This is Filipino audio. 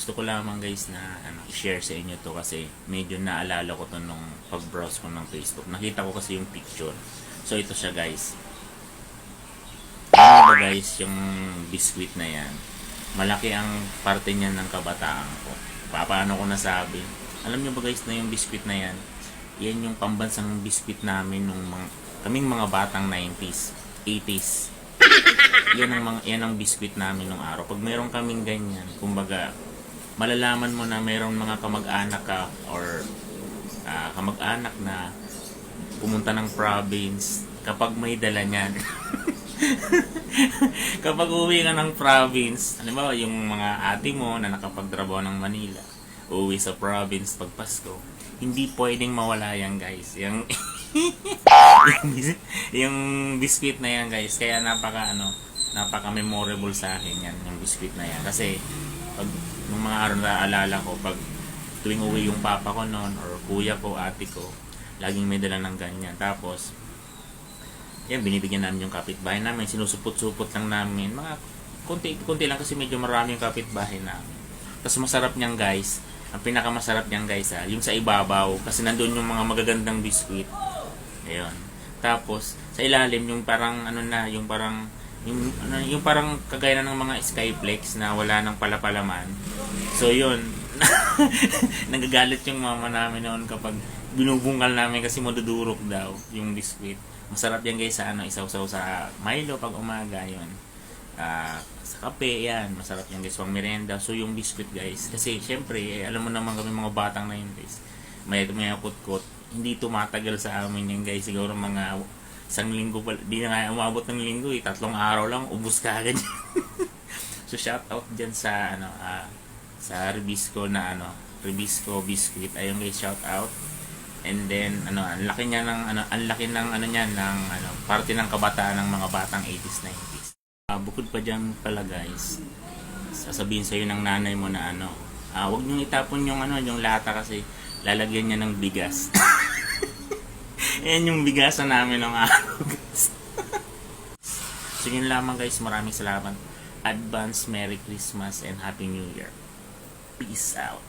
Gusto ko lamang guys na i-share sa inyo to kasi medyo naalala ko to nung pag-browse ko ng Facebook. Nakita ko kasi yung picture. So ito siya guys. Ano ba guys yung biskwit na yan? Malaki ang parte niyan ng kabataan ko. Paano ko nasabi? Alam niyo ba guys na yung biskwit na yan? Yan yung pambansang biskwit namin nung kaming mga batang 90s, 80s. Yan ang biskwit namin nung araw. Pag meron kaming ganyan, kumbaga malalaman mo na mayroong mga kamag-anak ka or kamag-anak na pumunta ng province kapag may dala niyan. Kapag uwi ka ng province, halimbawa yung mga ate mo na nakapagtrabaho ng Manila, uwi sa province pag Pasko, hindi pwedeng mawala yan guys. Yung biscuit na yan guys, kaya napaka memorable sa akin yan, yung biscuit na yan. Kasi pag nung mga araw na alala ko, pag tuwing uwi yung papa ko noon or kuya ko, ate ko, laging may dala ng ganyan. Tapos yan, binibigyan namin yung kapitbahay namin, sinusupot-supot lang namin, mga konti lang kasi medyo marami yung kapitbahay namin. Tapos masarap niyan guys, ang pinakamasarap niyan guys yung sa ibabaw, kasi nandun yung mga magagandang biskuit. Ayun. Tapos sa ilalim yung parang yung parang kagaya ng mga skyflex na wala nang palapalaman. So yun, nagagalit yung mama namin noon kapag binubungkal namin kasi madudurog daw yung biskuit. Masarap yan guys sa isaw-saw sa Milo pag umaga yun. Sa kape yan, masarap yan guys pang merienda. So yung biscuit guys, kasi syempre alam mo naman kami mga batang 90s, may kutkot, hindi tumatagal sa amin yan guys. Siguro mga isang linggo pa, di na nga umabot ng linggo 3 araw lang ubos ka agad. So shout out dyan sa sa Ribisco na Ribisco biscuit. Ayun guys, shout out. And then ang laki niya ng parte ng kabataan ng mga batang 80s 90s. Bukod pa diyan pala guys, sasabihin sa iyo ng nanay mo na wag niyo itapon yung yung lata kasi lalagyan niya ng bigas. Ayan yung bigasan namin ng araw guys. So yun lamang guys, maraming salamat. Advance Merry Christmas and Happy New Year. Peace out.